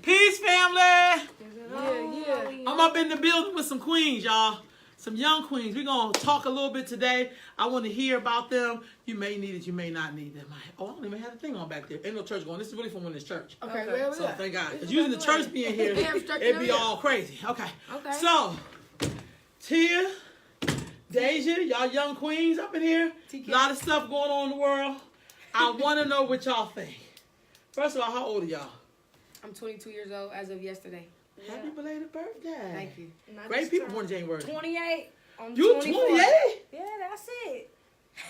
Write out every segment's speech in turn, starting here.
Peace, family. Yeah. I'm up in the building with some queens, y'all. Some young queens. We're going to talk a little bit today. I want to hear about them. You may need it. You may not need them. I don't even have the thing on back there. Ain't no church going. This is really from when it's church. Okay. So thank God. Because using the church being here, it'd be all crazy. Okay. So, Tia, Deja, y'all young queens up in here. A lot of stuff going on in the world. I want to know what y'all think. First of all, how old are y'all? I'm 22 years old as of yesterday. Happy belated birthday. Thank you. Great people born January. 28. You 28? Yeah, that's it.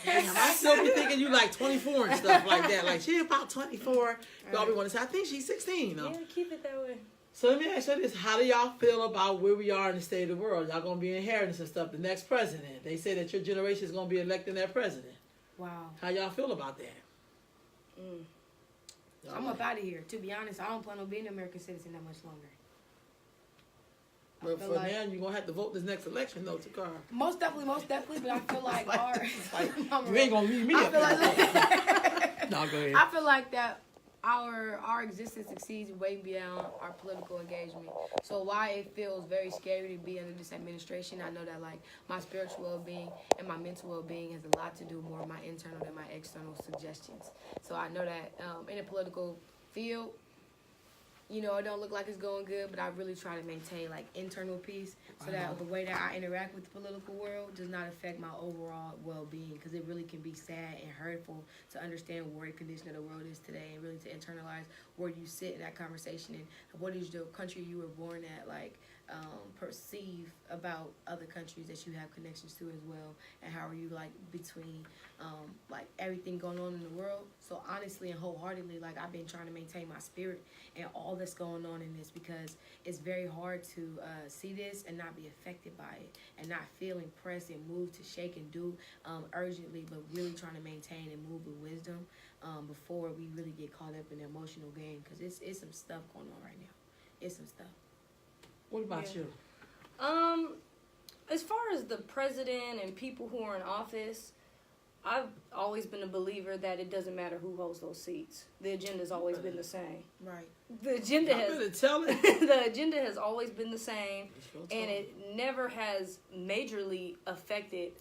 Damn, I still be thinking you like 24 and stuff like that. Like, she about 24. Y'all be wanting to say, I think she's 16, though. Yeah, keep it that way. So let me ask you this. How do y'all feel about where we are in the state of the world? Y'all going to be inheriting some stuff. The next president. They say that your generation is going to be electing their president. Wow. How y'all feel about that? I'm up out of here. To be honest, I don't plan on being an American citizen that much longer. But for now, you're going to have to vote this next election, though, Takara. Most definitely, but I feel like you ain't going to leave me up there. No, go ahead. I feel like that our existence exceeds way beyond our political engagement. So why it feels very scary to be under this administration, I know that like my spiritual well-being and my mental well-being has a lot to do more with my internal than my external suggestions. So I know that in a political field, you know, it don't look like it's going good, but I really try to maintain like internal peace so that the way that I interact with the political world does not affect my overall well-being, because it really can be sad and hurtful to understand where the condition of the world is today, and really to internalize where you sit in that conversation and what is the country you were born at, like perceive about other countries that you have connections to as well, and how are you like between like everything going on in the world. So honestly and wholeheartedly, like I've been trying to maintain my spirit and all that's going on in this, because it's very hard to see this and not be affected by it and not feel impressed and moved to shake and do urgently, but really trying to maintain and move with wisdom before we really get caught up in the emotional game, because it's some stuff going on right now. It's some stuff. What about you? As far as the president and people who are in office, I've always been a believer that it doesn't matter who holds those seats. The agenda's always been the same. Right. The agenda the agenda has always been the same, and it never has majorly affected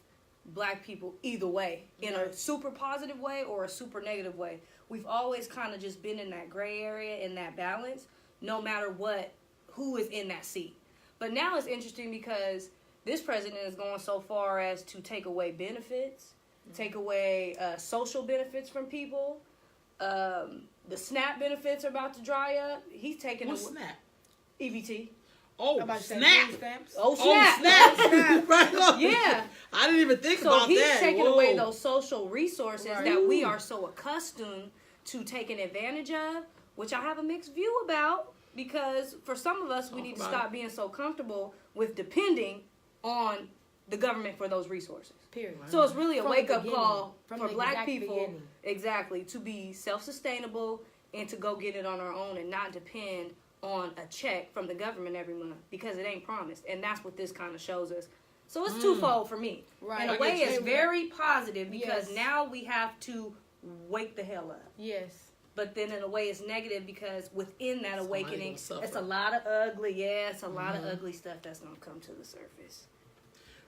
black people either way, in a super positive way or a super negative way. We've always kind of just been in that gray area, in that balance, no matter who is in that seat. But now it's interesting because this president is going so far as to take away benefits, take away social benefits from people. The SNAP benefits are about to dry up. He's taking What's SNAP? EBT. Oh, SNAP. Oh, SNAP. Right on. Yeah. I didn't even think about that. So he's taking away those social resources Right. that we are so accustomed to taking advantage of, which I have a mixed view about, because for some of us, we need to stop being so comfortable with depending on the government for those resources. Period. So it's really a wake-up call From for the black exact people, beginning. exactly, to be self-sustainable and to go get it on our own and not depend on a check from the government every month, because it ain't promised. And that's what this kind of shows us. So it's twofold for me. Right. In a way, it's very positive, because Yes. now we have to wake the hell up. Yes. But then in a way, it's negative, because within that awakening, gonna suffer. it's a lot of ugly, it's a lot of ugly stuff that's going to come to the surface.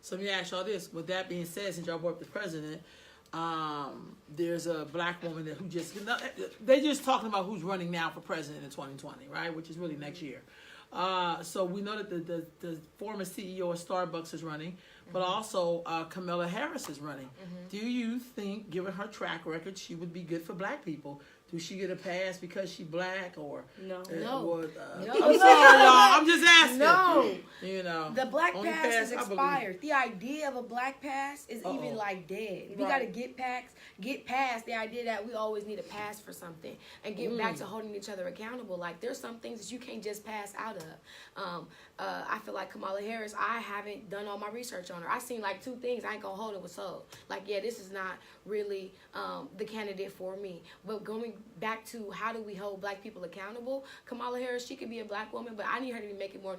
So let me ask y'all this. With that being said, since y'all brought up the president, there's a black woman who they just talking about who's running now for president in 2020, right? Which is really next year. So we know that the former CEO of Starbucks is running, but also Kamala Harris is running. Do you think, given her track record, she would be good for black people? Do she get a pass because she black, or No. No. I'm sorry, y'all. I'm just asking. No. You know, The black only pass is I believe. expired. The idea of a black pass is even like dead. We got to get past the idea that we always need a pass for something and get back to holding each other accountable. Like, there's some things that you can't just pass out of. I feel like Kamala Harris, I haven't done all my research on her. I seen like 2 things. I ain't gonna hold it with soul. Like, yeah, this is not really the candidate for me. But going back to how do we hold black people accountable, Kamala Harris, she could be a black woman, but I need her to be making more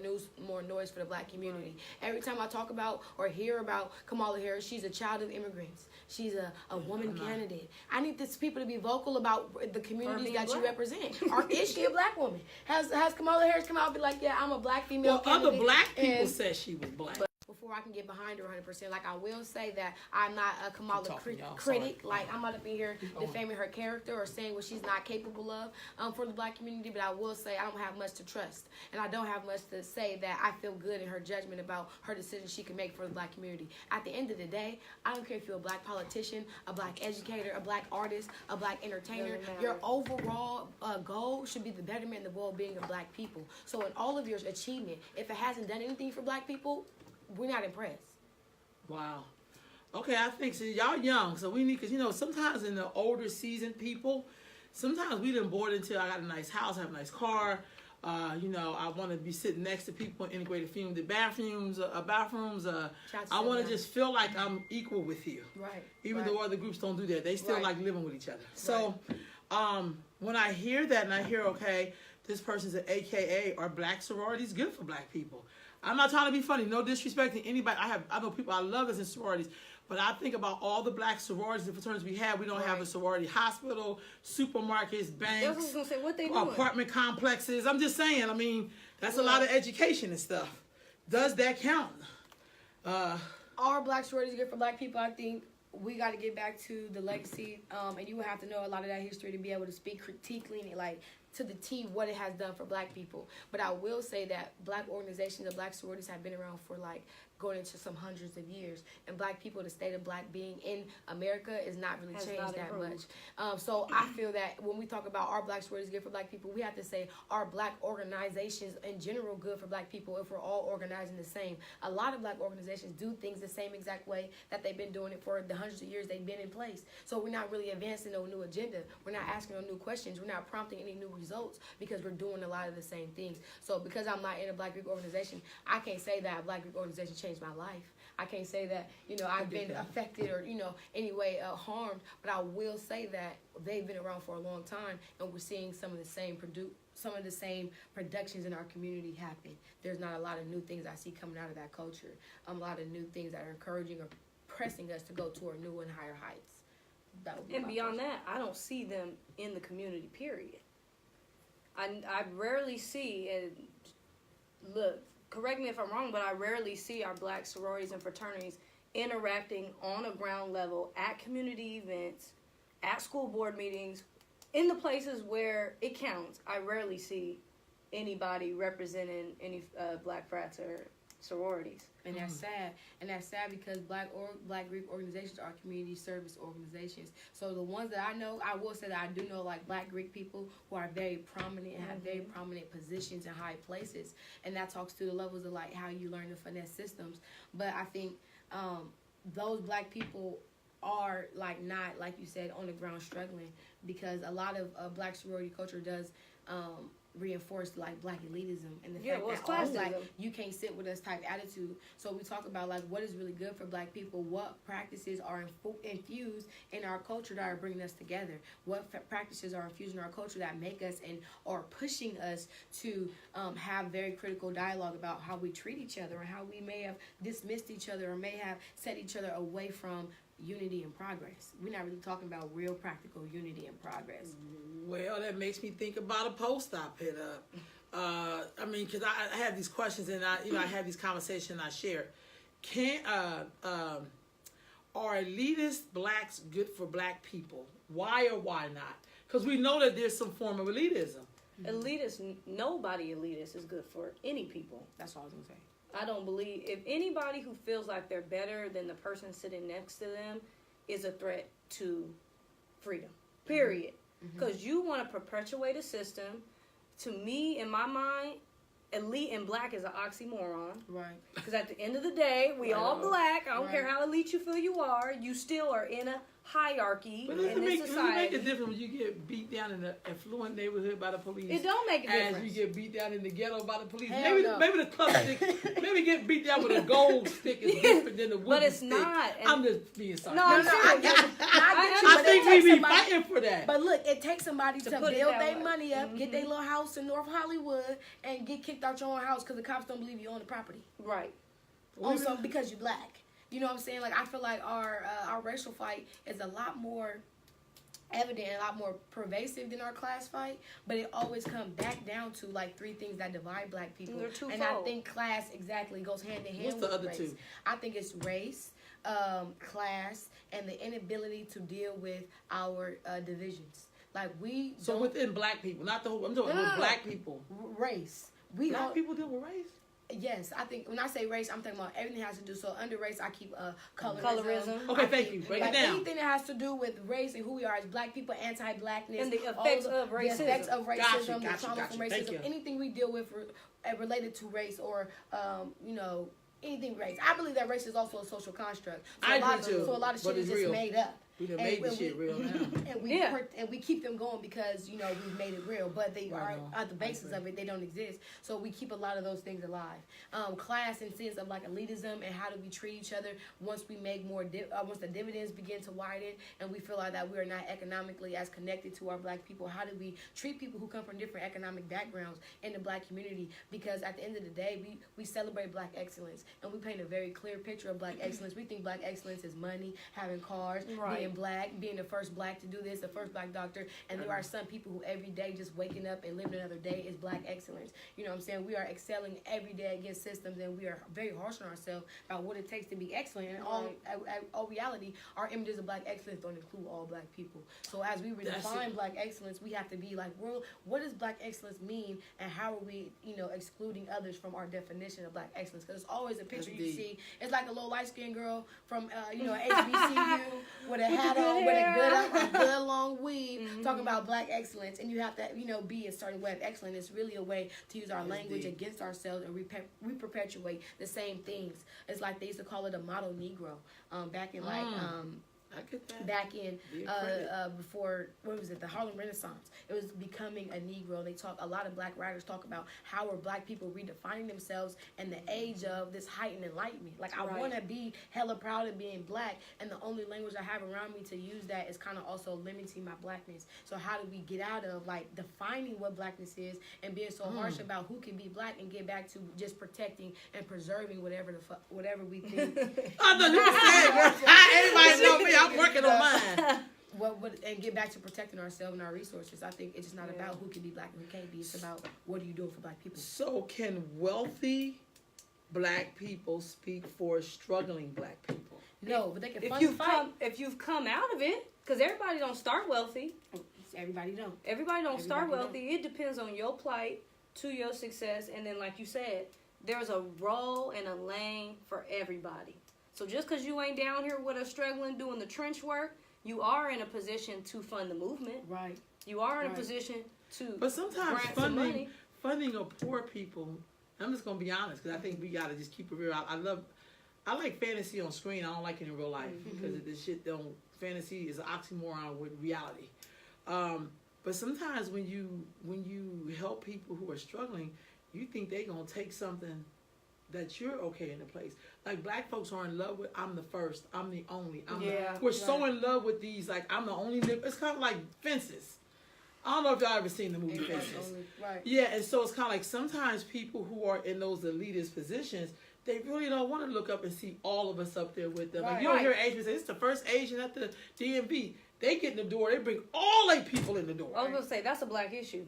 noise for the black community. Every time I talk about or hear about Kamala Harris, she's a child of immigrants. She's a woman candidate. I need these people to be vocal about the communities that you represent. Or is she a black woman? Has Kamala Harris come out and be like, yeah, I'm a black female candidate? Other black people said she was black. Before I can get behind her 100%, like I will say that I'm not a Kamala critic. Like I'm not up in here defaming her character or saying what she's not capable of for the black community. But I will say I don't have much to trust, and I don't have much to say that I feel good in her judgment about her decisions she can make for the black community. At the end of the day, I don't care if you're a black politician, a black educator, a black artist, a black entertainer. Your overall goal should be the betterment and the well-being of black people. So in all of your achievement, if it hasn't done anything for black people, we're not impressed. Wow. Okay, I think so. Y'all young, so we need, because sometimes in the older seasoned people, sometimes we done bored until I got a nice house, I have a nice car. I want to be sitting next to people in integrated bathrooms. I want to just feel like I'm equal with you. Right. Even though other groups don't do that, they still like living with each other. So, when I hear that and I hear, okay, this person's an AKA or black sorority is good for black people. I'm not trying to be funny. No disrespect to anybody. I know people I love that's in sororities, but I think about all the black sororities and fraternities we have. We don't have a sorority hospital, supermarkets, banks, I was gonna say, what they doing? Apartment complexes. I'm just saying. I mean, that's a lot of education and stuff. Does that count? Are black sororities good for black people? I think we got to get back to the legacy, and you would have to know a lot of that history to be able to speak critically, like to the T what it has done for black people. But I will say that black organizations and black sororities have been around for like going into some hundreds of years, and black people, the state of black being in America is not really changed that much. So I feel that when we talk about our black sororities good for black people, we have to say are black organizations in general good for black people if we're all organizing the same. A lot of black organizations do things the same exact way that they've been doing it for the hundreds of years they've been in place. So we're not really advancing no new agenda. We're not asking no new questions. We're not prompting any new results because we're doing a lot of the same things. So because I'm not in a black Greek organization, I can't say that a black Greek organization changed my life. I can't say that, I've been affected or, anyway harmed, but I will say that they've been around for a long time, and we're seeing some of the same productions in our community happen. There's not a lot of new things I see coming out of that culture. A lot of new things that are encouraging or pressing us to go toward new and higher heights. And beyond that, I don't see them in the community, period. I rarely see, and look, correct me if I'm wrong, but I rarely see our black sororities and fraternities interacting on a ground level at community events, at school board meetings, in the places where it counts. I rarely see anybody representing any black frats or sororities. And that's sad. And that's sad because black Greek organizations are community service organizations. So the ones that I know, I will say that I do know like black Greek people who are very prominent and have very prominent positions in high places. And that talks to the levels of like how you learn to finesse systems. But I think those black people are like not, like you said, on the ground struggling, because a lot of black sorority culture does reinforce like black elitism and the fact that like you can't sit with us type attitude. So we talk about like what is really good for black people, what practices are infused in our culture that are bringing us together, what practices are infused in our culture that make us and are pushing us to have very critical dialogue about how we treat each other and how we may have dismissed each other or may have set each other away from unity and progress. We're not really talking about real practical unity and progress. Well, that makes me think about a post I put up. I mean, because I have these questions and I have these conversations I share. Are elitist blacks good for black people? Why or why not? Because we know that there's some form of elitism. Nobody elitist is good for any people. That's all I was going to say. I don't believe if anybody who feels like they're better than the person sitting next to them is a threat to freedom, period. Because you want to perpetuate a system. To me, in my mind, elite and black is an oxymoron. Right. Because at the end of the day, we all black. I don't care how elite you feel you are. You still are in a hierarchy But in does it this make a society. difference when you get beat down in an affluent neighborhood by the police? It don't make a As difference. you get beat down in the ghetto by the police. Hell Maybe no. maybe the club stick, maybe get beat down with a gold stick is different than the wooden But it's stick. not. And I'm just being sorry. No, I'm No, I serious. get you. I I but think it we takes be somebody- fighting for that. But look, it takes somebody to put it build that their way. money up, get their little house in North Hollywood, and get kicked out your own house because the cops don't believe you own the property. Right. Also, because you're black. You know what I'm saying? Like, I feel like our racial fight is a lot more evident and a lot more pervasive than our class fight, but it always comes back down to like three things that divide black people. They're twofold. And I think class exactly goes hand in hand What's the with other race. two? I think it's race, class, and the inability to deal with our divisions. Like we So don't- within black people, not the whole. I'm talking No, no, about no. black people. race. We Black all, people deal with race. yes, I think when I say race, I'm talking about everything has to do. So under race, I keep colorism. Colorism. Okay, I thank keep, you. Break like, it down. Anything that has to do with race and who we are as black people, anti-blackness, And the all effects of the racism. effects of racism, Gotcha, the trauma gotcha. from Thank you. racism, anything we deal with related to race or anything race. I believe that race is also a social construct. So I a lot agree too, So a lot of but shit is it's just real. made up. We done And made this when shit real now. And we keep them going because we've made it real, but they Right are on. at the basis of it. They don't exist, so we keep a lot of those things alive. Class in sense of like elitism and how do we treat each other once we make more once the dividends begin to widen and we feel like that we are not economically as connected to our black people. How do we treat people who come from different economic backgrounds in the black community? Because at the end of the day, we celebrate black excellence and we paint a very clear picture of black excellence. We think black excellence is money, having cars, Right. being black, being the first black to do this, the first black doctor, and there are some people who every day just waking up and living another day is black excellence. You know what I'm saying? We are excelling every day against systems, and we are very harsh on ourselves about what it takes to be excellent. And all reality, our images of black excellence don't include all black people. So as we That's redefine it. black excellence, we have to be like, well, what does black excellence mean, and how are we, excluding others from our definition of black excellence? Because it's always a picture you deep. see. It's like a little light skinned girl from, HBCU with a hat good on, with hair. a good long weave, talking about black excellence, and you have to, be a certain way of excellence. It's really a way to use our That's language deep. against ourselves and we perpetuate the same things. It's like they used to call it a model Negro, back in I get that. back in Be a credit. before the Harlem Renaissance. It was becoming a Negro. A lot of black writers talk about how are black people redefining themselves in the age of this heightened enlightenment. Like I Right. want to be hella proud of being black, and the only language I have around me to use that is kind of also limiting my blackness. So how do we get out of like defining what blackness is and being so harsh about who can be black and get back to just protecting and preserving whatever we think. I thought you were saying, girl. Everybody know me. I'm working on mine. And get back to protecting ourselves and our resources. I think it's just not about who can be black and who can't be. It's about what are you doing for black people. So can wealthy black people speak for struggling black people? No, but they can If fund you've the fight. if you've come out of it, because everybody don't start wealthy. Everybody don't. Everybody don't start Everybody wealthy. It depends on your plight to your success, and then like you said, there's a role and a lane for everybody. So just because you ain't down here with us struggling doing the trench work, you are in a position to fund the movement. Right. You are in a Right. position to But sometimes grant some money. funding of poor people. I'm just gonna be honest because I think we gotta just keep it real. I like fantasy on screen. I don't like it in real life because this shit don't. Fantasy is an oxymoron with reality. But sometimes when you help people who are struggling, you think they gonna take something that you're okay in the place. Like black folks are in love with I'm the first, I'm the only. We're so in love with these, like I'm the only. It's kind of like Fences. I don't know if y'all ever seen the movie Fences. Right. Yeah, and so it's kind of like sometimes people who are in those elitist positions, they really don't want to look up and see all of us up there with them. Like Right. you don't hear Asians say, it's the first Asian at the DMV. They get in the door, they bring all their people in the door. I was gonna say that's a black issue.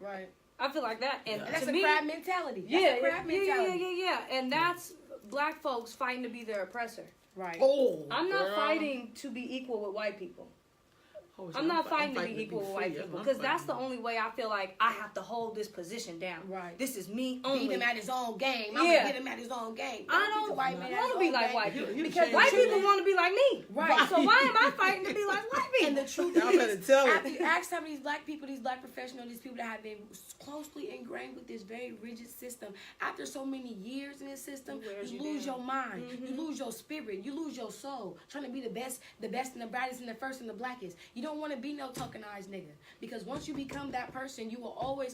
Right. I feel like that, and And that's to a me, crab mentality. That's yeah, a crab mentality. and that's black folks fighting to be their oppressor. Right. Oh, I'm not girl. fighting to be equal with white people. Oh, I'm not fighting to fighting be equal with white free. people I'm because that's fighting. the only way I feel like I have to hold this position down. Right. This is me only. Beat him at his own game. I'm Yeah. gonna get him at his own game. I don't white man want to be like white He'll- people he'll because change white too. people want to be like me. Right. So why am I fighting to be like white people? And the truth Y'all better is, tell after it. you ask some of these black people, these black professionals, these people that have been closely ingrained with this very rigid system, after so many years in this system, It wears you you lose down. your mind, you lose your spirit, you lose your soul, trying to be the best and the brightest and the first and the blackest. You don't want to be no tokenized nigga, because once you become that person, you will always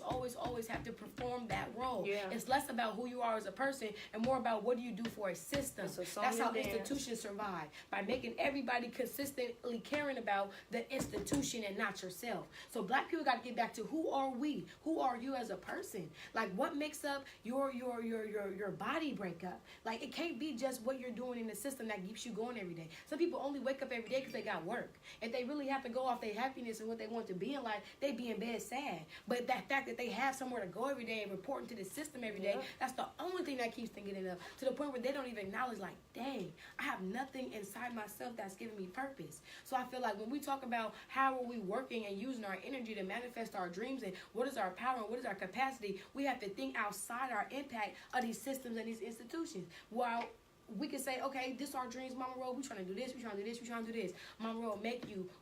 have to perform that role. Yeah. It's less about who you are as a person and more about what do you do for a system. It's a song That's how and dance. institutions survive, by making everybody consistently caring about the institution and not yourself. So black people got to get back to who are we? Who are you as a person? Like, what makes up your body breakup? Like, it can't be just what you're doing in the system that keeps you going every day. Some people only wake up every day because they got work. If they really have to go off their happiness and what they want to be in life, they be in bed sad. But that fact that they have somewhere to go every day and reporting to the system every day, that's the only thing that keeps them getting up, to the point where they don't even acknowledge, like, dang, I have nothing inside myself that's giving me purpose. So I feel like when we talk about how are we working and using our energy to manifest our dreams and what is our power and what is our capacity, we have to think outside our impact of these systems and these institutions. While we can say, okay, this our dreams, Mama Roll, we trying to do this, we trying to do this, we trying to do this. Mama Roll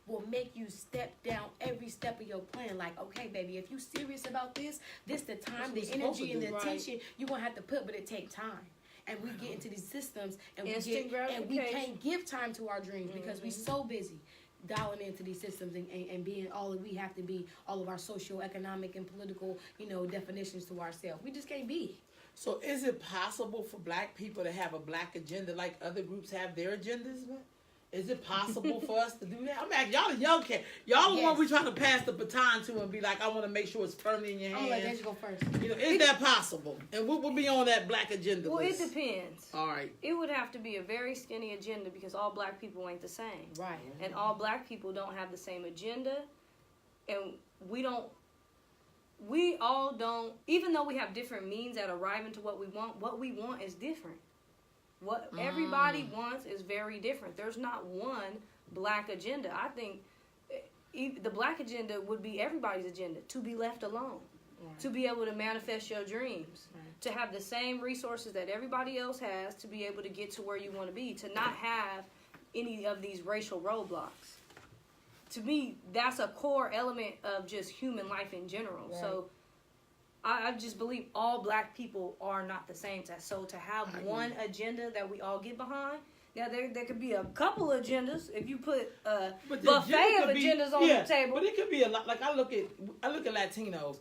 will make you step down every step of your plan. Like, okay, baby, if you serious about this the time, the energy, and the attention you're going to have to put, but it take time. And we get into these systems and we can't give time to our dreams because we so busy dialing into these systems and being all that we have to be, all of our social, economic, and political, definitions to ourselves. We just can't be. So is it possible for black people to have a black agenda like other groups have their agendas, man? Is it possible for us to do that? I'm asking y'all, the young cat. Y'all the one we trying to pass the baton to and be like, I want to make sure it's firmly in your hands. I'm gonna let Deja go first. Is that possible? And what would be on that black agenda Well, list? it depends. All right. It would have to be a very skinny agenda because all black people ain't the same. Right. And all black people don't have the same agenda. And we all don't, even though we have different means at arriving to what we want is different. What everybody wants is very different. There's not one black agenda. I think the black agenda would be everybody's agenda, to be left alone, to be able to manifest your dreams, to have the same resources that everybody else has, to be able to get to where you want to be, to not have any of these racial roadblocks. To me, that's a core element of just human life in general. Right. So I just believe all black people are not the same. So to have one agenda that we all get behind, now there could be a couple agendas if you put a buffet of agendas on the table. But it could be a lot. Like I look at Latinos,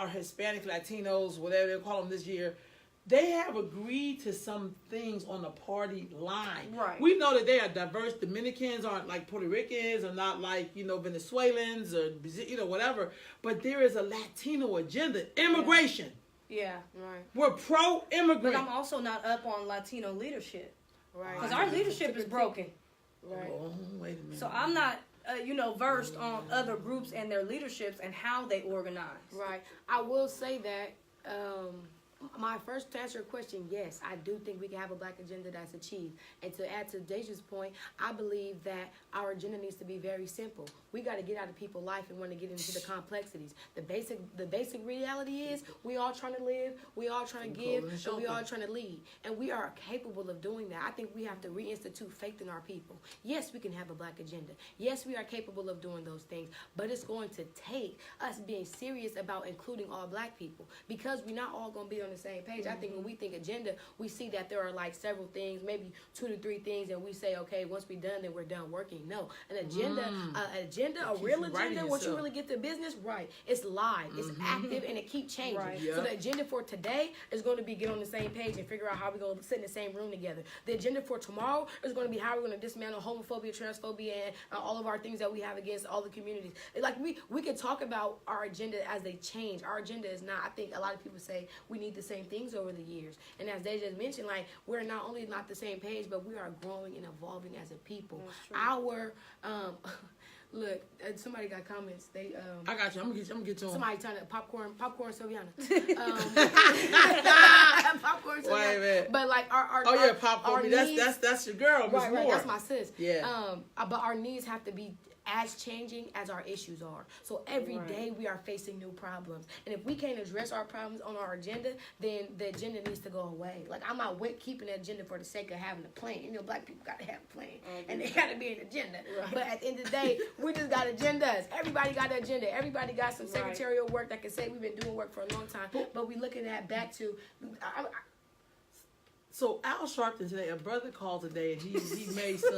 or Hispanic Latinos, whatever they call them this year. They have agreed to some things on the party line. Right. We know that they are diverse. Dominicans aren't like Puerto Ricans, or not like, Venezuelans or, whatever. But there is a Latino agenda. Immigration. Yeah. Right. We're pro-immigrant. But I'm also not up on Latino leadership. Right. Because our leadership is broken. Right. Oh, wait a minute. So I'm not, versed on other groups and their leaderships and how they organize. Right. I will say that, my first to answer your question, yes, I do think we can have a black agenda that's achieved. And to add to Deja's point, I believe that our agenda needs to be very simple. We got to get out of people's life and want to get into the complexities. The basic reality is we all trying to live, we all trying to give, and we all trying to lead. And we are capable of doing that. I think we have to reinstitute faith in our people. Yes, we can have a black agenda. Yes, we are capable of doing those things. But it's going to take us being serious about including all black people, because we're not all going to be on the same page. I think when we think agenda, we see that there are like several things, maybe 2 to 3 things, and we say, okay, once we're done, then we're done working. No, an agenda, a real agenda, once you really get to business, right, it's live, it's active, and it keeps changing. Right. Yeah. So the agenda for today is going to be get on the same page and figure out how we're going to sit in the same room together. The agenda for tomorrow is going to be how we're going to dismantle homophobia, transphobia, and all of our things that we have against all the communities. Like we can talk about our agenda as they change. Our agenda is not, I think a lot of people say we need the same things over the years. And as Deja mentioned, like, we're not only not the same page, but we are growing and evolving as a people. Our look, somebody got comments. They I got you. I'm gonna get to them. Somebody trying to popcorn Sylviana. Popcorn Sylviana. Wait a minute. But like our popcorn. That's your girl, Miss Moore. Right, that's my sis. Yeah. But our needs have to be as changing as our issues are. So every day we are facing new problems. And if we can't address our problems on our agenda, then the agenda needs to go away. Like, I'm not keeping an agenda for the sake of having a plan. You know, black people got to have a plan. And they got to be an agenda. Right. But at the end of the day, we just got agendas. Everybody got an agenda. Everybody got some secretarial work that can say we've been doing work for a long time. But we looking at back to... So Al Sharpton today, a brother called today, and he made some.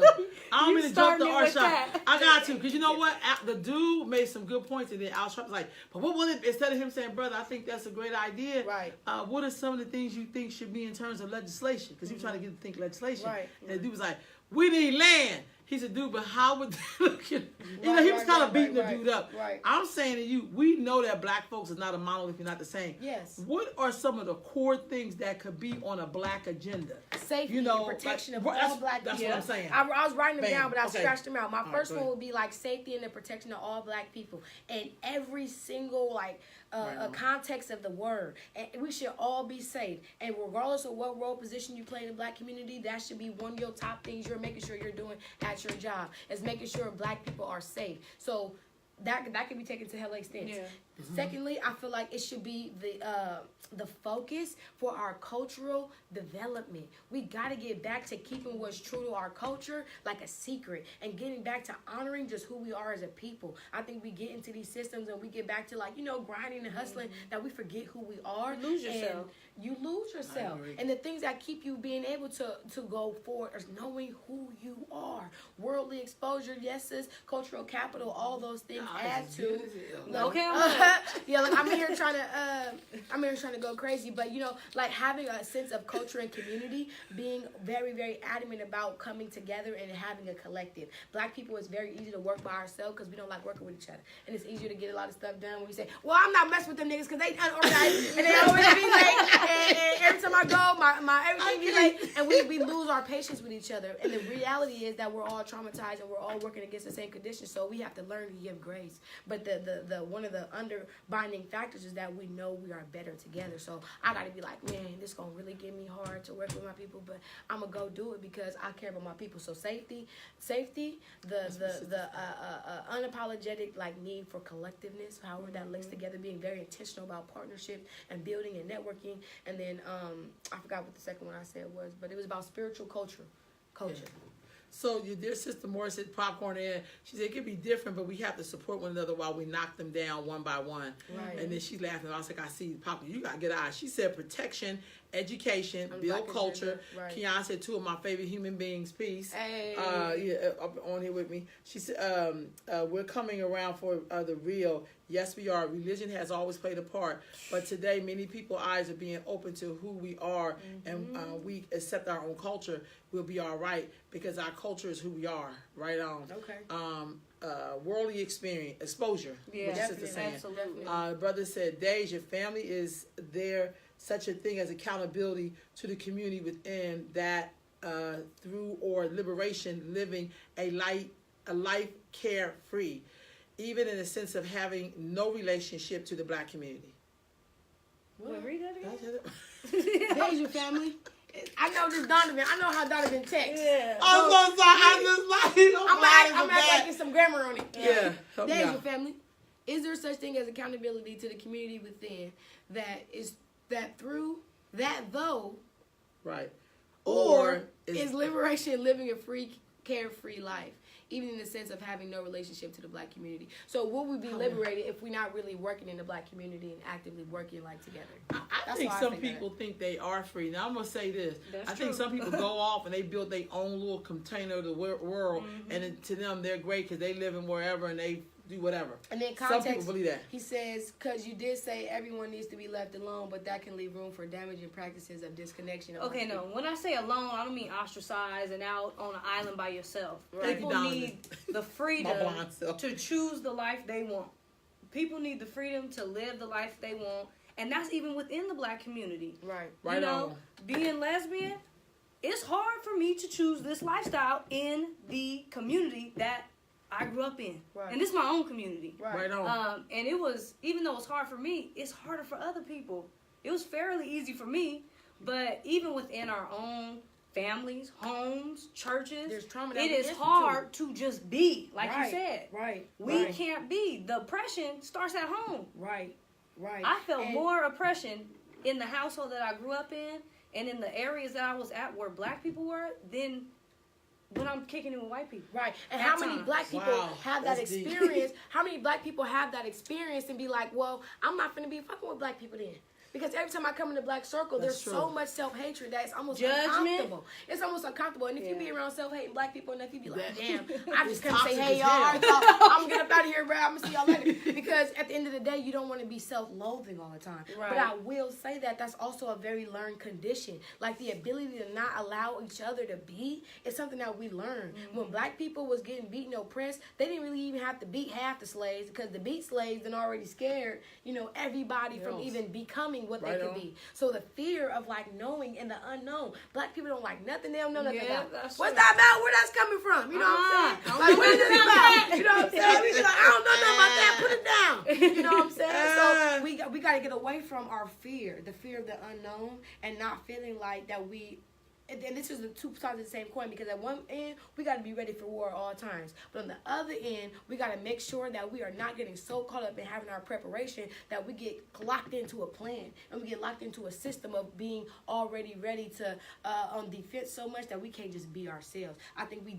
I don't mean to jump the Al Sharpton. I got to, because you know what? The dude made some good points, and then Al Sharpton's like, but what will it, instead of him saying, brother, I think that's a great idea. Right. What are some of the things you think should be in terms of legislation? Because he was trying to get to think legislation. Right. And the dude was like, we need land. He said, dude, but how would you know, he was kind of beating the dude up. Right. I'm saying to you, we know that black folks is not a monolith, you're not the same. Yes. What are some of the core things that could be on a black agenda? Safety, you know, and protection like, of all black people. That's what I'm saying. I was writing them Bam. down, but I Okay. scratched them out. My first go one would be like safety and the protection of all black people. And every single context of the word. And we should all be safe. And regardless of what role position you play in the black community, that should be one of your top things you're making sure you're doing at your job, is making sure black people are safe. So that can be taken to hella extent. Yeah. Secondly, I feel like it should be the focus for our cultural development. We got to get back to keeping what's true to our culture like a secret, and getting back to honoring just who we are as a people. I think we get into these systems and we get back to, like, you know, grinding and hustling, that we forget who we are. You lose yourself. You lose yourself. And the things that keep you being able to go forward is knowing who you are. Worldly exposure, yeses, cultural capital, all those things add to. Okay, Yeah, like I'm here trying to go crazy, but you know, like having a sense of culture and community, being very, very adamant about coming together and having a collective. Black people, it's very easy to work by ourselves because we don't like working with each other, and it's easier to get a lot of stuff done when we say, "Well, I'm not messing with them niggas because they unorganized and they always be late." And every time I go, my everything be late, and we lose our patience with each other. And the reality is that we're all traumatized and we're all working against the same conditions, so we have to learn to give grace. But the one of the underbinding factors is that we know we are better together. So I gotta be like, man, this gonna really get me hard to work with my people, but I'm gonna go do it because I care about my people. So safety, the unapologetic like need for collectiveness, however that links together, being very intentional about partnership and building and networking. And then I forgot what the second one I said was, but it was about spiritual culture. Yeah. So your dear sister Morris said popcorn in. She said it could be different, but we have to support one another while we knock them down one by one. Right. And then she laughed, and I was like, I see popcorn. You gotta get eyes. She said protection, education, And build black culture. agenda, right. Keon said two of my favorite human beings. Peace. Hey. Up on here with me. She said we're coming around for the real. Yes, we are. Religion has always played a part, but today many people's eyes are being open to who we are, and we accept our own culture. We'll be all right because our culture is who we are. Right on. Okay. Worldly experience, exposure. Yeah, which sister saying. absolutely. Brother said, Dej, your family is there such a thing as accountability to the community within that through or liberation, living a life carefree, even in the sense of having no relationship to the black community. Wait, read that again? There's your family. I know this Donovan. I know how Donovan texts. Yeah. I'm so sorry. I'm acting some grammar on it. Yeah. Help me There's out. your family. Is there such thing as accountability to the community within that through that though, Right. or is liberation living a free, carefree life, even in the sense of having no relationship to the black community? So will we be liberated if we're not really working in the black community and actively working like together? I think some people think they are free. Now I'm gonna say this. That's I think true. some people go off and they build their own little container of the world, and then to them they're great because they live in wherever and they do whatever. And then Some context, people believe that. he says, because you did say everyone needs to be left alone, but that can leave room for damaging practices of disconnection. Okay, no. When I say alone, I don't mean ostracized and out on an island by yourself. Right. People Thank you, need the My freedom blind self. to choose the life they want. People need the freedom to live the life they want, and that's even within the black community. Right. Right You know, on. being lesbian, it's hard for me to choose this lifestyle in the community that I grew up in. Right. And this is my own community. Right on. And it was, even though it's hard for me, it's harder for other people. It was fairly easy for me, but even within our own families, homes, churches. There's trauma that it we is institute. hard to just be, like Right, you said. Right. We right, can't be. The oppression starts at home. Right. Right. I felt And- more oppression in the household that I grew up in and in the areas that I was at where black people were than when I'm kicking it with white people. Right. And At how many times. black people Wow, have that that's deep. experience? How many black people have that experience and be like, well, I'm not going to be fucking with black people then? Because every time I come in the black circle, That's there's so true. much self-hatred that it's almost Judgment. uncomfortable. It's almost uncomfortable. And if you Yeah. be around self-hating black people enough, you be like, That- damn, I just couldn't say, toxic hey, as y'all, hell. all right, y'all, I'm going to get up out of here, bro. I'm going to see y'all later. Because at the end of the day, you don't want to be self-loathing all the time. Right. But I will say that that's also a very learned condition. Like the ability to not allow each other to be is something that we learned. When black people was getting beaten and oppressed, they didn't really even have to beat half the slaves because the beat slaves then already scared, everybody from Yes. even becoming what Right they could on. be. So the fear of like knowing and the unknown. Black people don't like nothing they don't know nothing Yeah, about. that's What's true. that about? Where that's coming from? You know what I'm saying? Uh-uh. Like what is this about? You know what I'm saying? We be like, I don't know nothing about that. Put it down. You know what I'm saying? So we got to get away from our fear, the fear of the unknown, and not feeling like that we. And this is the two sides of the same coin, because at one end we got to be ready for war at all times, but on the other end we got to make sure that we are not getting so caught up in having our preparation that we get locked into a plan and we get locked into a system of being already ready to on defense so much that we can't just be ourselves. I think we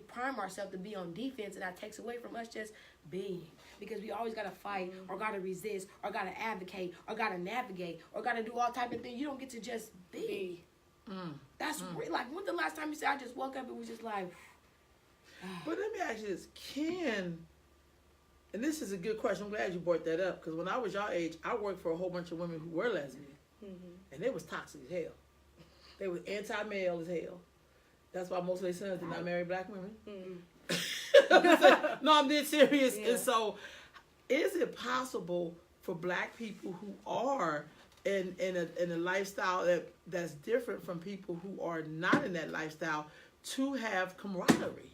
prime ourselves to be on defense, and that takes away from us just being, because we always got to fight or got to resist or got to advocate or got to navigate or got to do all type of things. You don't get to just be. That's real. Like, when's the last time you said I just woke up and was just like, But let me ask you this: and this is a good question. I'm glad you brought that up, because when I was your age, I worked for a whole bunch of women who were lesbian, and they was toxic as hell. They was anti-male as hell. That's why most of their sons did not marry black women. No, I'm dead serious. Yeah. And so, is it possible for black people who are in a lifestyle that's different from people who are not in that lifestyle to have camaraderie?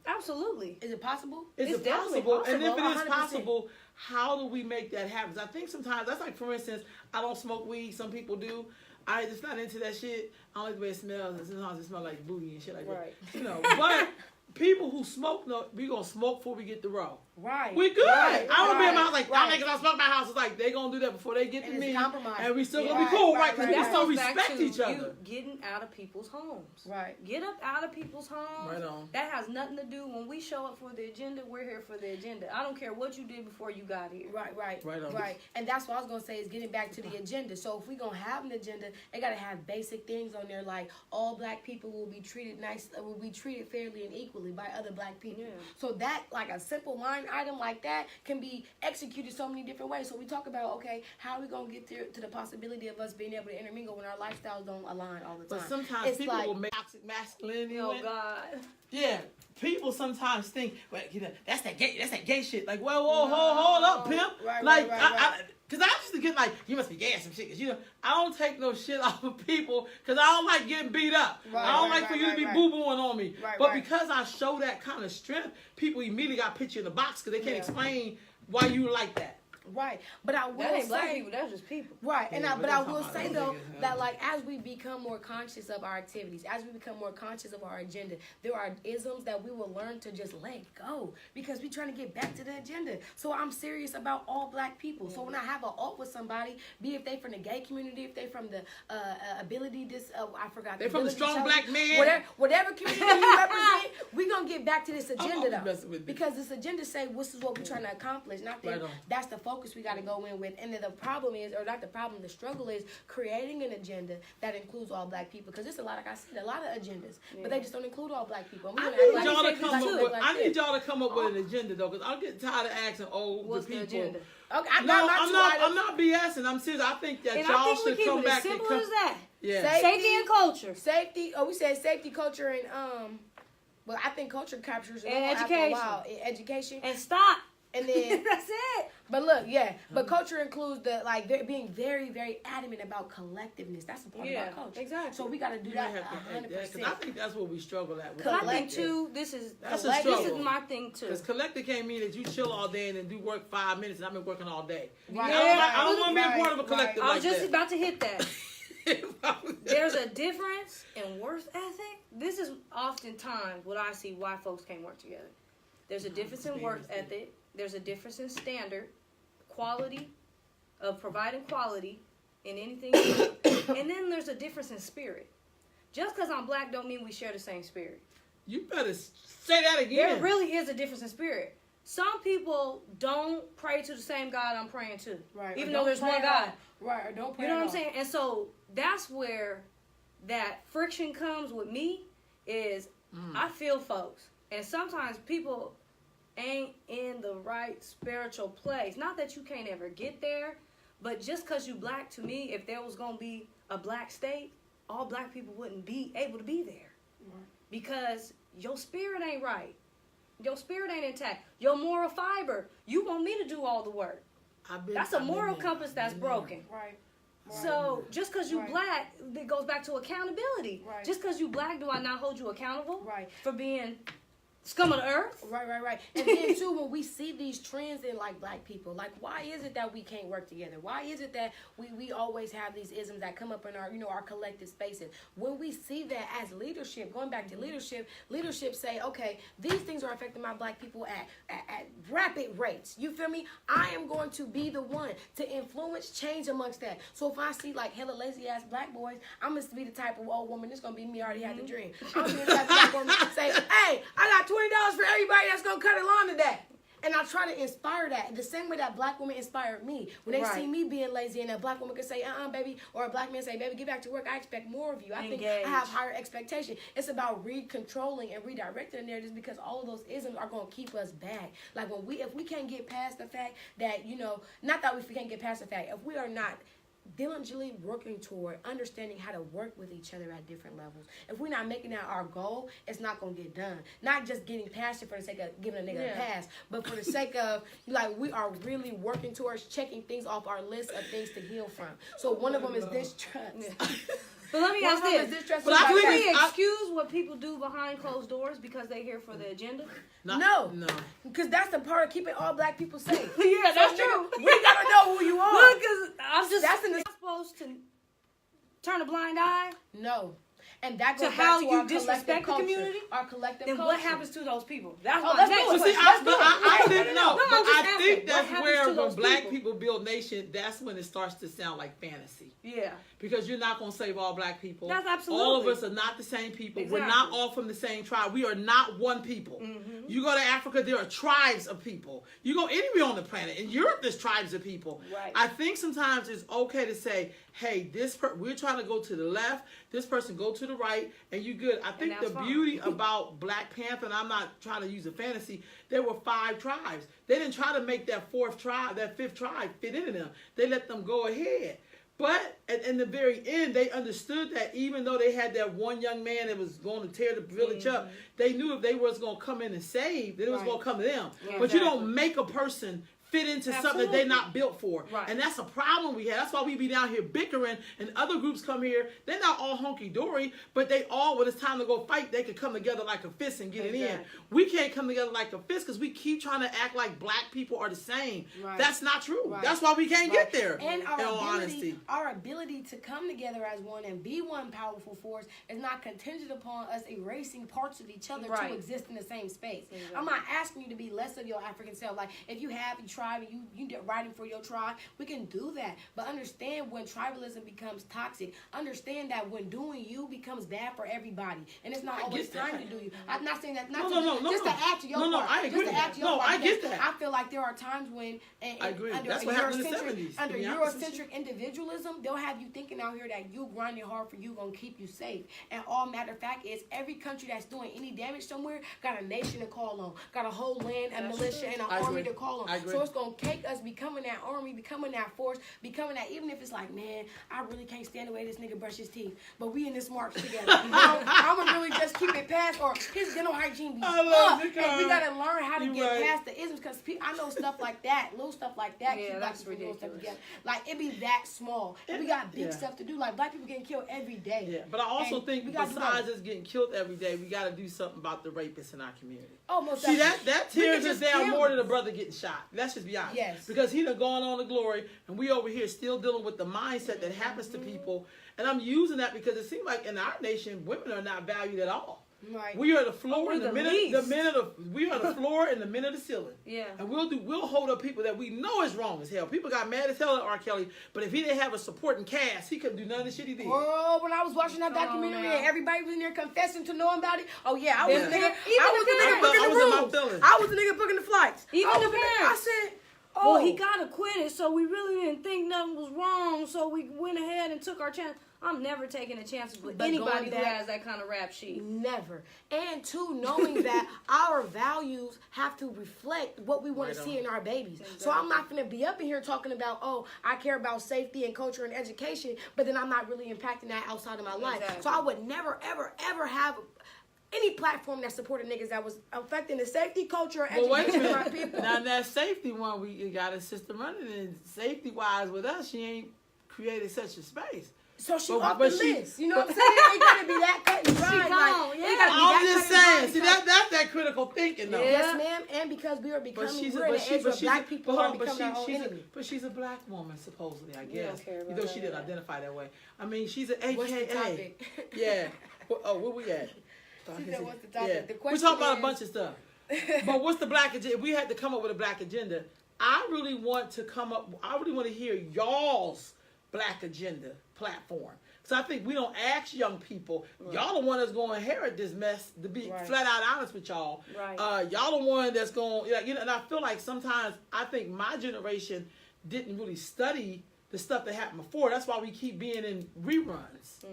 Absolutely. is it possible? Is It's it definitely possible? And if possible, it is 100%. possible, how do we make that happen? 'Cause I think sometimes that's like, for instance, I don't smoke weed. Some people do. I just not into that shit. I don't like the way it smells, and sometimes it smells like booty and shit like Right. that. But people who smoke, no, we gonna smoke before we get the row. Right. We good. Right. I don't be in my house Right. like, I'm not gonna smoke my house. It's like they gonna do that before they get to And it's me, compromise. and we still Yeah. gonna be cool, Right, right? Because right, we right. still Goes back respect to each other. You getting out of people's homes. Right. Get up out of people's homes. Right on. That has nothing to do. When we show up for the agenda, we're here for the agenda. I don't care what you did before you got here. Right. Right on. Right. And that's what I was gonna say, is getting back to the agenda. So if we gonna have an agenda, it gotta have basic things on there, like all black people will be treated will be treated fairly and equally by other black people. Yeah. So that, like a simple line item like that, can be executed so many different ways. So we talk about, okay, how are we gonna get there to the possibility of us being able to intermingle when our lifestyles don't align all the time? But sometimes It's people like- will make toxic masculinity. Oh with- God. Yeah, people sometimes think, well, that's that gay shit. Like, whoa, hold up, pimp. Right, like, right. because I used to get like, you must be gay or some shit. Because, I don't take no shit off of people because I don't like getting beat up. Right, I don't right, like for right, you to right, be right. boo-booing on me. Right, but right. because I show that kind of strength, people immediately got to put you in the box because they can't Yeah. explain why you like that. Right. But I will That ain't black say, people. That's just people. right, Yeah, but but I they will talking say about though those niggas, that, like, as we become more conscious of our activities, as we become more conscious of our agenda, there are isms that we will learn to just let go because we're trying to get back to the agenda. So I'm serious about all black people. So when I have an alt with somebody, be if they from the gay community, if they from the I forgot. They from the ability strong challenge, black man. whatever community you represent, we gonna get back to this agenda always though, messing with this. because this agenda say this is what we're trying to accomplish, and I think Right on. that's the focus we got to go in with. And then the problem is, or not the problem, the struggle is creating an agenda that includes all black people, because there's a lot, like I said, a lot of agendas, but they just don't include all black people. And we I gonna need act y'all to like come it's up like with. like I this. need y'all to come up with an agenda though, because I'm getting tired of asking What's the the people. agenda? Okay, I'm No, not. I'm not BSing. I'm serious. I think that And y'all I think we should keep come it as back and simple come. as that. Yeah. Say- Safety and culture. Safety. Oh, we said safety, culture, and well, I think culture captures it And all after a education. while. Education, And stop. and then. That's it. But look, yeah, but culture includes the being very, very adamant about collectiveness. That's a part of Yeah, our culture. exactly. So we got to do You that might have to hate that, 'cause 100%. I think that's what we struggle at. Because I think Collective. too, this is That's a this struggle. is my thing too. Because collective can't mean that you chill all day and then do work 5 minutes, and I've been working all day. Right, I don't right, want to be a part of a right. collective I like was just that. about to hit that. there's a difference in worth ethic. This is oftentimes what I see why folks can't work together. There's a difference in work ethic. There's a difference in standard, quality, of providing quality in anything. And then there's a difference in spirit. Just because I'm black don't mean we share the same spirit. You better say that again. There really is a difference in spirit. Some people don't pray to the same God I'm praying to. Right. Even though there's one God. Right, or don't pray. You know what I'm saying? And so that's where that friction comes with me is I feel folks. And sometimes people ain't in the right spiritual place. Not that you can't ever get there, but just because you black, to me, if there was going to be a black state, all black people wouldn't be able to be there. Right. Because your spirit ain't right. Your spirit ain't intact. Your moral fiber, you want me to do all the work. That's a moral compass that's broken. Right. So just because you black, it goes back to accountability. Right. Just because you black, do I not hold you accountable for being scum of the earth? Right. And then too, when we see these trends in like black people, like why is it that we can't work together? Why is it that we always have these isms that come up in our our collective spaces? When we see that as leadership, going back to leadership say, okay, these things are affecting my black people at rapid rates. You feel me? I am going to be the one to influence change amongst that. So if I see like hella lazy ass black boys, I'm gonna be the type of old woman. This gonna be me. I already had the dream. I'm gonna be the type of black woman to say, hey, I got $20 for everybody that's gonna cut a lawn today. And I try to inspire that the same way that black women inspired me. When they see me being lazy and a black woman can say, baby, or a black man say, baby, get back to work. I expect more of you. I think I have higher expectation. It's about recontrolling and redirecting the narratives because all of those isms are going to keep us back. Like if we can't get past the fact that, not that we can't get past the fact, if we are not diligently working toward understanding how to work with each other at different levels. If we're not making that our goal, it's not going to get done. Not just getting past it for the sake of giving a nigga a pass, but for the sake of, we are really working towards checking things off our list of things to heal from. So one of them is distrust. But let me ask this. But can we excuse what people do behind closed doors because they're here for the agenda? No. Because that's the part of keeping all black people safe. Yeah, that's true. We got to know who you are. Look, because I'm supposed to turn a blind eye? No. And that goes to how back to you our disrespect the culture, community? Our collective then culture. What happens to those people? That's my next question. question. I think that's where when black people build nation, that's when it starts to sound like fantasy. Yeah. Because you're not going to save all black people. That's absolutely. All of us are not the same people. Exactly. We're not all from the same tribe. We are not one people. Mm-hmm. You go to Africa, there are tribes of people. You go anywhere on the planet. In Europe, there's tribes of people. Right. I think sometimes it's okay to say, hey, we're trying to go to the left, this person go to the right, and you good. I think the beauty about Black Panther, and I'm not trying to use a fantasy, there were 5 tribes. They didn't try to make that 5th tribe fit into them. They let them go ahead. But in the very end, they understood that even though they had that one young man that was going to tear the village up, they knew if they was going to come in and save, that it was going to come to them. Yeah, but you don't make a person fit into something that they're not built for. Right. And that's a problem we have. That's why we be down here bickering, and other groups come here. They're not all hunky-dory, but they all, when it's time to go fight, they can come together like a fist and get it in. We can't come together like a fist because we keep trying to act like black people are the same. Right. That's not true. Right. That's why we can't get there, and our ability to come together as one and be one powerful force is not contingent upon us erasing parts of each other to exist in the same space. Exactly. I'm not asking you to be less of your African self. Like, if you have tribe and you writing for your tribe, we can do that. But understand when tribalism becomes toxic. Understand that when doing you becomes bad for everybody, and it's not always time to do you. I'm not saying that. Just to add to your part. I agree. I get that. I feel like there are times when, I agree. Under That's what happened in the 70s. Under Eurocentric individualism, they'll have you thinking out here that you grinding hard for you gonna keep you safe. And all matter of fact is every country that's doing any damage somewhere got a nation to call on, got a whole land, a militia, and an army to call on. So it's gonna take us becoming that army, becoming that force, becoming that, even if it's like, man, I really can't stand the way this nigga brush his teeth, but we in this march together. I'm gonna really just keep it past, or his dental hygiene be up. And we gotta learn how to get past the isms, because I know stuff like that, little stuff like that. Yeah, that's ridiculous. Like, it be that small. And we got big stuff to do. Like, black people getting killed every day. Yeah, but I also think besides us getting killed every day, we got to do something about the rapists in our community. Oh, most See, that tears us down more than a brother getting shot. That's just just be honest. Yes. Because he done gone on to glory, and we over here still dealing with the mindset that happens to people. And I'm using that because it seems like in our nation, women are not valued at all. Right. We are the floor we're and the the men of we are the floor and the men of the ceiling. Yeah. And we'll hold up people that we know is wrong as hell. People got mad as hell at R. Kelly, but if he didn't have a supporting cast, he couldn't do none of the shit he did. Oh, when I was watching that documentary and everybody was in there confessing to knowing about it. Oh yeah, I was Yeah. the nigga. Even I was the the nigga parents. booking I the was in my room. feelings. I was the nigga booking the flights. Even I the was nigga- I parents. said, Well, oh, he got acquitted, so we really didn't think nothing was wrong, so we went ahead and took our chance. I'm never taking a chance with But anybody going who back- has that kind of rap sheet. never. And two, knowing that our values have to reflect what we want to Right see on. in our babies. So I'm not going to be up in here talking about, oh, I care about safety and culture and education, but then I'm not really impacting that outside of my life. Exactly. So I would never, ever, ever have any platform that supported niggas that was affecting the safety, culture, and Well, wait a education of our minute. people. Now that safety one, we got a system running, and safety wise with us, she ain't created such a space. So she But- off but the she- list. You know what I'm saying? It ain't gonna be that cut and dry. gone, Like, yeah. it gotta be I'm that just cut and dry saying. See, because- that's that critical thinking, though. Yeah. Yes, ma'am. And because we are But becoming, she's we're in the age where black a, people but are hold on, becoming our own enemy. but she's a black woman, supposedly, I don't guess. care about Though she none didn't of that. identify that way. I mean, she's an AKA. What's the topic? Yeah. Where we at? She said, what's the topic? The We're question talking about a is- bunch of stuff. But what's the black agenda? If we had to come up with a black agenda, I really want to hear y'all's black agenda platform. So I think we don't ask young people. Right. Y'all the one that's going to inherit this mess. To be Right. flat out honest with y'all, Right. y'all the one that's going. And I feel like sometimes I think my generation didn't really study the stuff that happened before. That's why we keep being in reruns.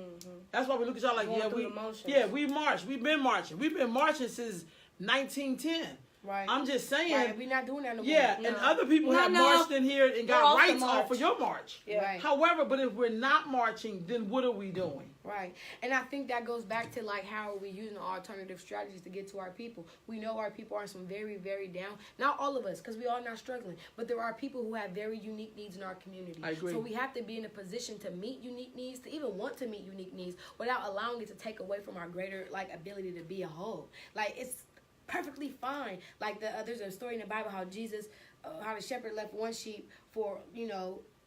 That's why we look at y'all like, Going yeah, through the motions. we marched. We've been marching. We've been marching since 1910. Right. I'm just saying. Right. We're not doing that no more. Yeah, No. and other people No, have no. marched in here and We're got off the rights off march. of your march. Yeah. Right. However, but if we're not marching, then what are we doing? Right. And I think that goes back to like how are we using alternative strategies to get to our people. We know our people are some very, very down. Not all of us, because we all not struggling. But there are people who have very unique needs in our community. I agree. So we have to be in a position to meet unique needs, to even want to meet unique needs, without allowing it to take away from our greater like ability to be a whole. Like it's perfectly fine. Like there's a story in the Bible how Jesus, how the shepherd left one sheep for,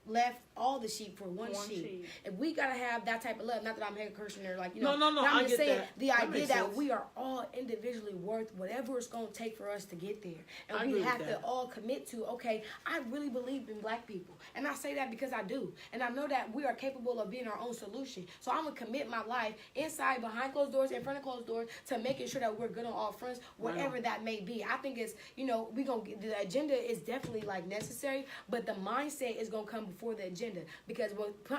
left all the sheep for one sheep. And we gotta have that type of love. Not that I'm here cursing or like, No, but I I'm just get saying that. the That idea makes that sense. we are all individually worth whatever it's gonna take for us to get there. I And agree we with have to that. all commit to, okay, I really believe in black people. And I say that because I do. And I know that we are capable of being our own solution. So I'm gonna commit my life inside, behind closed doors, in front of closed doors, to making sure that we're good on all fronts, whatever that may be. I think it's, we gonna get the agenda is definitely like necessary, but the mindset is gonna come before the agenda. Because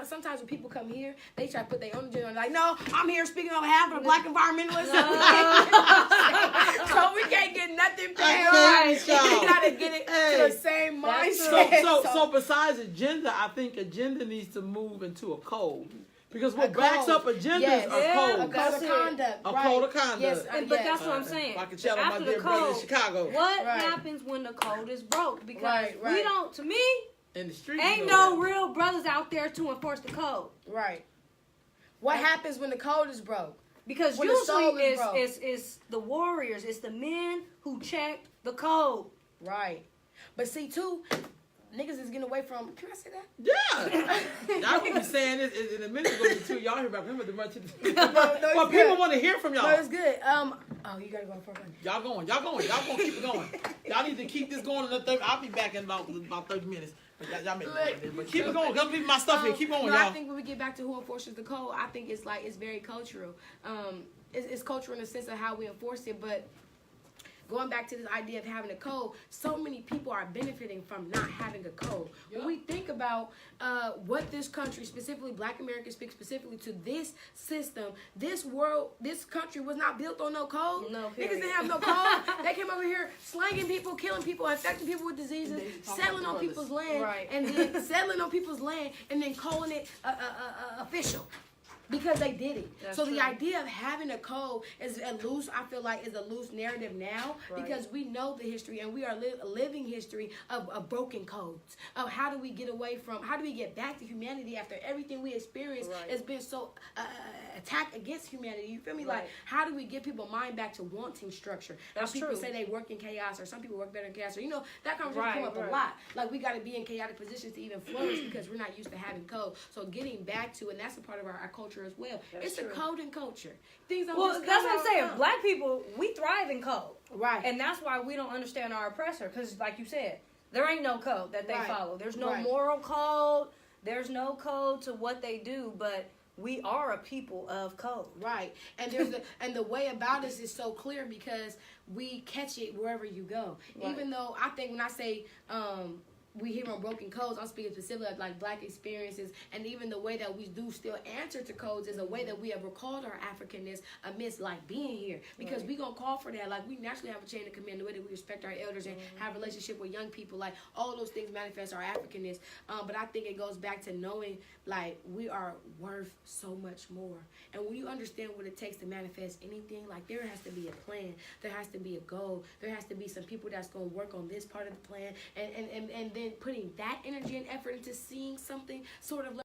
sometimes when people come here, they try to put their own agenda on. Like, no, I'm here speaking on behalf of the black environmentalists. So we can't get nothing past. can't, y'all. We gotta get it to the same That's mindset. So besides agenda, I think agenda needs to move into a code. Because what A backs code. up agendas Yes. are Yeah, A codes. code That's of it. conduct. A right. code of conduct. Yes, But yes. that's what I'm saying. I can tell my After dear the brother in code, Chicago. what Right. happens when the code is broke? Because Right, we right. don't, to me, In the street. ain't you know no that. real brothers out there to enforce the code. Right. What happens when the code is broke? Because When the soul usually is broke. it's the warriors, it's the men who check the code. Right. But see, too, niggas is getting away from. Can I say that? Yeah. Y'all gonna be saying this in a minute. Gonna be too. Y'all hear about him with the run to the. No, But it's people good. want to hear from y'all. No, it's good. Oh, you gotta go for one. Y'all going. Y'all gonna keep it going. Y'all need to keep this going another 30. I'll be back in about 30 minutes. But y'all make it. But keep it going. Come leave my stuff here. Keep going, no, y'all. I think when we get back to who enforces the code, I think it's like it's very cultural. It's cultural in the sense of how we enforce it, but going back to this idea of having a code, so many people are benefiting from not having a code. When we think about what this country, specifically Black Americans, speak specifically to this system, this world, this country was not built on no code. No, Niggas period. didn't have no code. They came over here slanging people, killing people, infecting people with diseases, They talking settling about on brothers. people's land, Right. and then settling on people's land, and then calling it official. because they did it. That's so true. the idea of having a code is a loose, I feel like, is a loose narrative now Right. because we know the history and we are living history of broken codes. Of how do we get away from, how do we get back to humanity after everything we experienced Right. has been so attacked against humanity. You feel me? Right. Like, how do we get people mind back to wanting structure? That's how people true. say they work in chaos, or some people work better in chaos. Or, you know, that conversation Right, come up right. a lot. Like, we got to be in chaotic positions to even flourish because we're not used to having code. So getting back to, and that's a part of our culture as well. That's It's true. a code and culture. Things don't Well, just that's come what I'm out saying. of Black people, we thrive in code. Right. And that's why we don't understand our oppressor. Because, like you said, there ain't no code that they Right. follow. There's no Right. moral code. There's no code to what they do. But we are a people of code. Right, and there's and the way about us is so clear because we catch it wherever you go. Right. Even though I think when I say we hear on broken codes, I'm speaking specifically of like black experiences, and even the way that we do still answer to codes is a way that we have recalled our Africanness amidst like being here, because Right. we gonna call for that. Like, we naturally have a chain of command, the way that we respect our elders and have a relationship with young people. Like, all those things manifest our Africanness. But I think it goes back to knowing like we are worth so much more, and when you understand what it takes to manifest anything, like there has to be a plan, there has to be a goal, there has to be some people that's gonna work on this part of the plan, and then putting that energy and effort into seeing something sort of